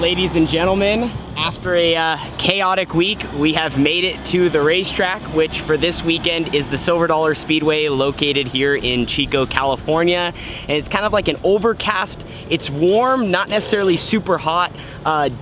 ladies and gentlemen, after a chaotic week, we have made it to the racetrack, which for this weekend is the Silver Dollar Speedway located here in Chico, California. And it's kind of like an overcast, it's warm, not necessarily super hot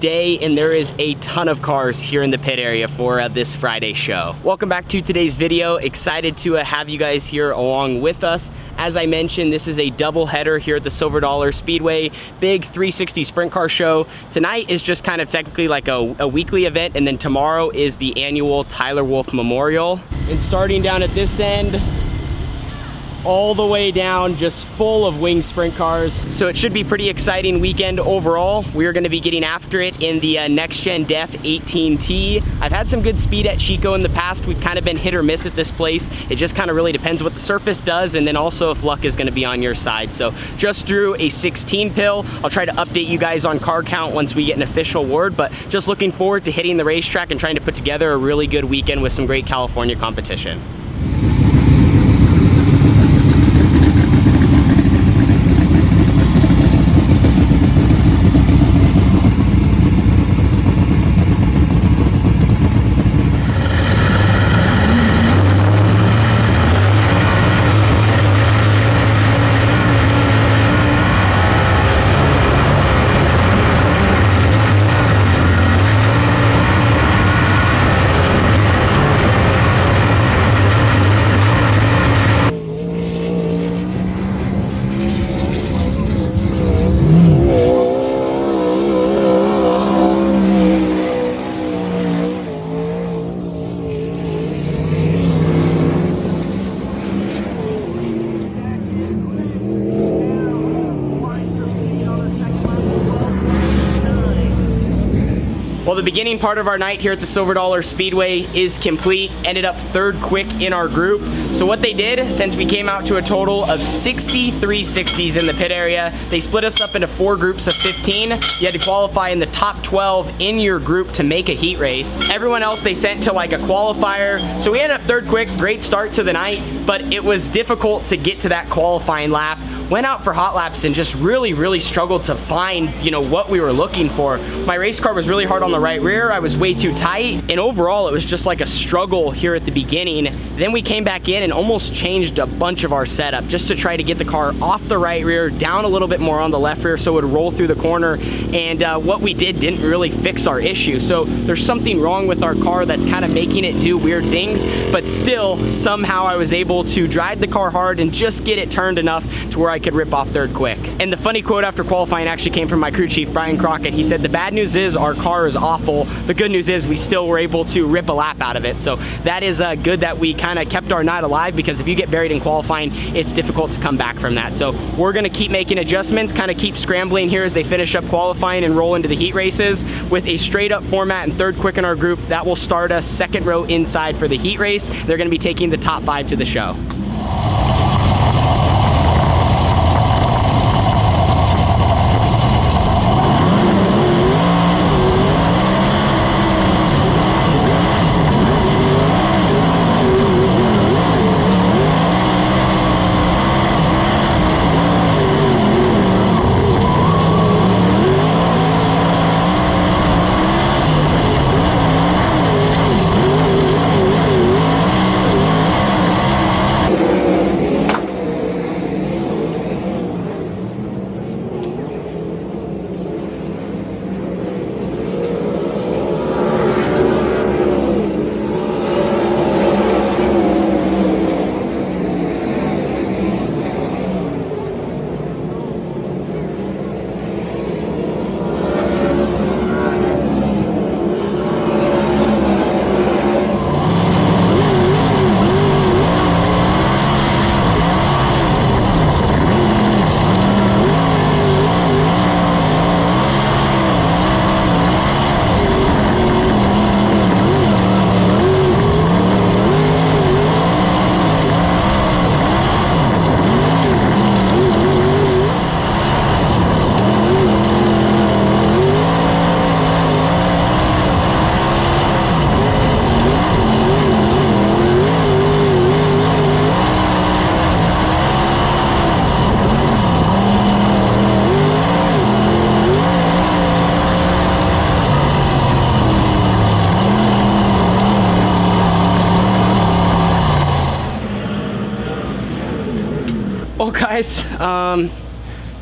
day, and there is a ton of cars here in the pit area for this Friday show. Welcome back to today's video. Excited to have you guys here along with us. As I mentioned, this is a double header here at the Silver Dollar Speedway, big 360 sprint car show. Tonight is just kind of technically like a weekly event, and then tomorrow is the annual Tyler Wolf Memorial. And starting down at this end, all the way down, just full of winged sprint cars. So it should be pretty exciting weekend overall. We are going to be getting after it in the Next Gen Def 18T. I've had some good speed at Chico in the past. We've kind of been hit or miss at this place. It just kind of really depends what the surface does, and then also if luck is going to be on your side. So just drew a 16 pill. I'll try to update you guys on car count once we get an official word, but just looking forward to hitting the racetrack and trying to put together a really good weekend with some great California competition. Well, the beginning part of our night here at the Silver Dollar Speedway is complete. Ended up third quick in our group. So what they did, since we came out to a total of 60 360s in the pit area, they split us up into 4 groups of 15. You had to qualify in the top 12 in your group to make a heat race. Everyone else they sent to like a qualifier. So we ended up third quick, great start to the night, but it was difficult to get to that qualifying lap. Went out for hot laps and just really struggled to find, what we were looking for. My race car was really hard on the right rear. I was way too tight, and overall it was just like a struggle here at the beginning. Then we came back in and almost changed a bunch of our setup just to try to get the car off the right rear, down a little bit more on the left rear so it would roll through the corner, and what we did didn't really fix our issue. So there's something wrong with our car that's kind of making it do weird things, but still somehow I was able to drive the car hard and just get it turned enough to where I could rip off third quick. And the funny quote after qualifying actually came from my crew chief, Brian Crockett. He said, "The bad news is our car is awful. The good news is we still were able to rip a lap out of it." So that is good that we kind of kept our night alive, because if you get buried in qualifying, it's difficult to come back from that. So we're going to keep making adjustments, kind of keep scrambling here as they finish up qualifying and roll into the heat races with a straight up format and third quick in our group. That will start us second row inside for the heat race. They're going to be taking the top 5 to the show. guys,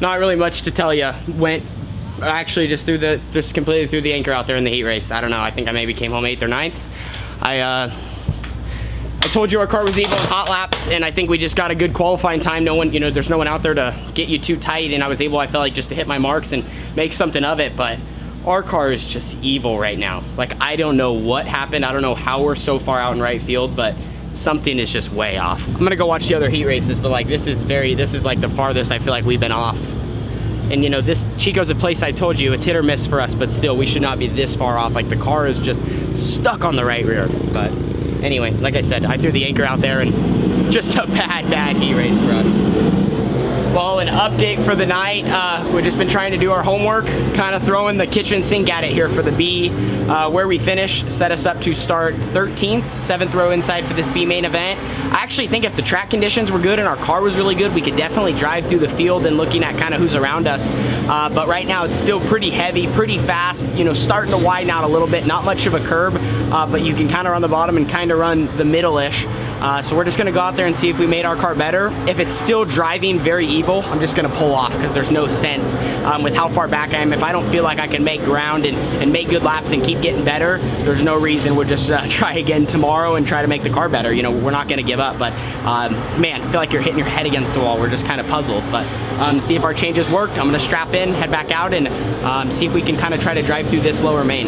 not really much to tell you. Went actually just completely threw the anchor out there in the heat race. I don't know, I think I maybe came home 8th or 9th. I told you our car was even in hot laps, and I think we just got a good qualifying time. No one, you know, there's no one out there to get you too tight, and I was able, I felt like, just to hit my marks and make something of it. But our car is just evil right now. Like, I don't know what happened. I don't know how we're so far out in right field, but something is just way off. I'm gonna go watch the other heat races, but like this is like the farthest I feel like we've been off. And you know, this Chico's a place, I told you, it's hit or miss for us, but still, we should not be this far off. Like, the car is just stuck on the right rear. But anyway, like I said, I threw the anchor out there, and just a bad heat race for us. Well, an update for the night. We've just been trying to do our homework, kind of throwing the kitchen sink at it here for the B. Where we finish set us up to start 13th, 7th row inside for this B main event. I actually think if the track conditions were good and our car was really good, we could definitely drive through the field and looking at kind of who's around us. But right now it's still pretty heavy, pretty fast, you know, starting to widen out a little bit, not much of a curb, but you can kind of run the bottom and kind of run the middle-ish. So we're just gonna go out there and see if we made our car better. If it's still driving very evil, I'm just gonna pull off, because there's no sense with how far back I am. If I don't feel like I can make ground and make good laps and keep getting better, there's no reason. We'll just try again tomorrow and try to make the car better. You know, we're not gonna give up, but man, I feel like you're hitting your head against the wall. We're just kind of puzzled, but see if our changes worked. I'm gonna strap in, head back out, and see if we can kind of try to drive through this lower main.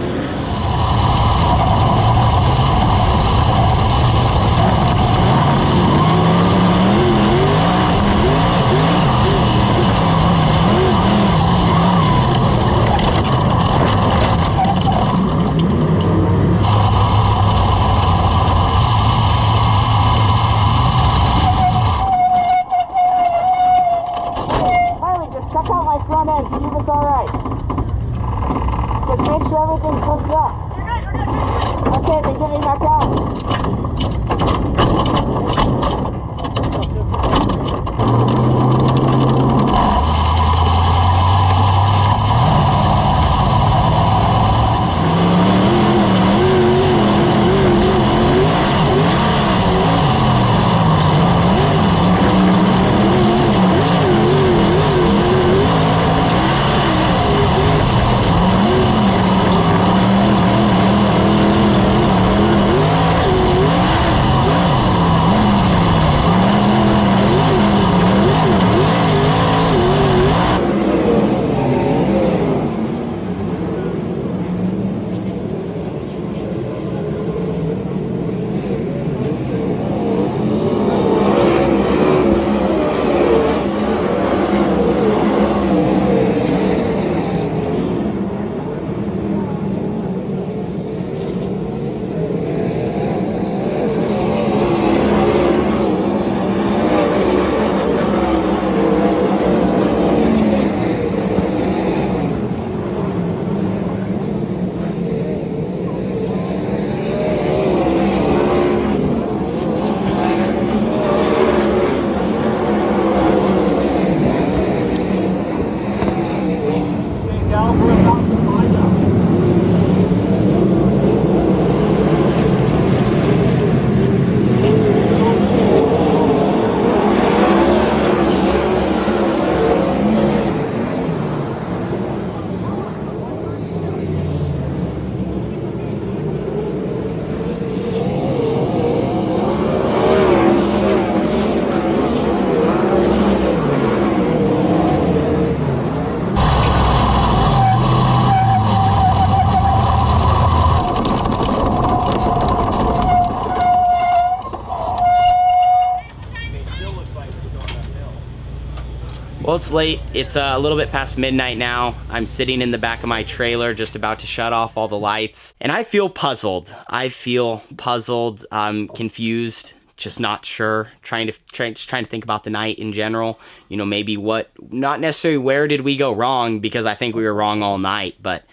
Well, it's late. It's a little bit past midnight now. I'm sitting in the back of my trailer, just about to shut off all the lights, and I feel puzzled. I'm confused, just not sure. Trying to think about the night in general. You know, maybe not necessarily where did we go wrong, because I think we were wrong all night, but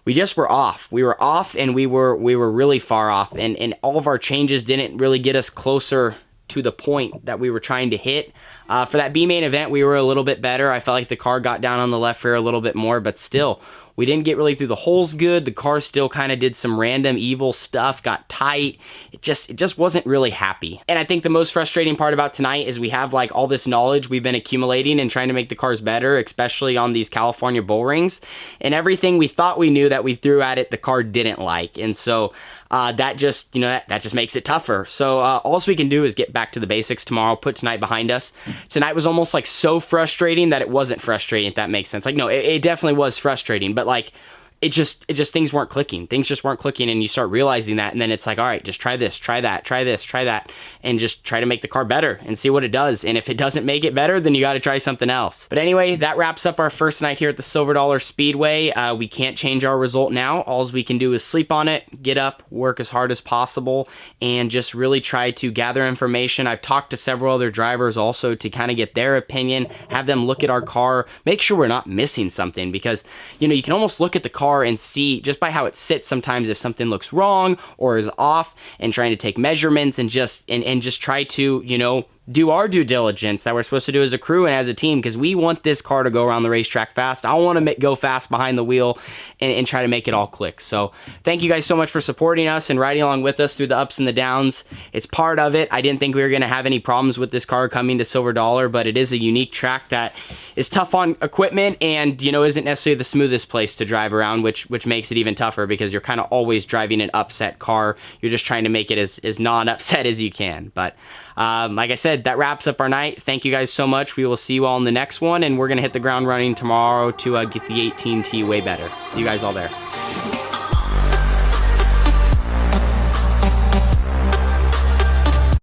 we just were off. We were off, and we were really far off, and all of our changes didn't really get us closer to the point that we were trying to hit. For that B main event, we were a little bit better. I felt like the car got down on the left rear a little bit more, but still, We didn't get really through the holes good. The car still kind of did some random evil stuff, got tight. It just wasn't really happy. And I think the most frustrating part about tonight is we have like all this knowledge we've been accumulating and trying to make the cars better, especially on these California bull rings. And everything we thought we knew that we threw at it, the car didn't like. And so that just, you know, that just makes it tougher. So all we can do is get back to the basics tomorrow, put tonight behind us. Tonight was almost like so frustrating that it wasn't frustrating, if that makes sense. Like, no, it definitely was frustrating, but like, it just things weren't clicking. Things just weren't clicking, and you start realizing that, and then it's like, all right, just try this, try that, try this, try that, and just try to make the car better and see what it does. And if it doesn't make it better, then you got to try something else. But anyway, that wraps up our first night here at the Silver Dollar Speedway. We can't change our result now. All we can do is sleep on it, get up, work as hard as possible, and just really try to gather information. I've talked to several other drivers also to kind of get their opinion, have them look at our car, make sure we're not missing something, because, you know, you can almost look at the car and see just by how it sits sometimes if something looks wrong or is off, and trying to take measurements and just try to, you know, do our due diligence that we're supposed to do as a crew and as a team, because we want this car to go around the racetrack fast. I want to go fast behind the wheel and try to make it all click. So thank you guys so much for supporting us and riding along with us through the ups and the downs. It's part of it. I didn't think we were going to have any problems with this car coming to Silver Dollar, but it is a unique track that is tough on equipment and, you know, isn't necessarily the smoothest place to drive around, which makes it even tougher because you're kind of always driving an upset car. You're just trying to make it as non-upset as you can. But like I said, that wraps up our night. Thank you guys so much. We will see you all in the next one, and we're going to hit the ground running tomorrow to get the 18T way better. See you guys all there.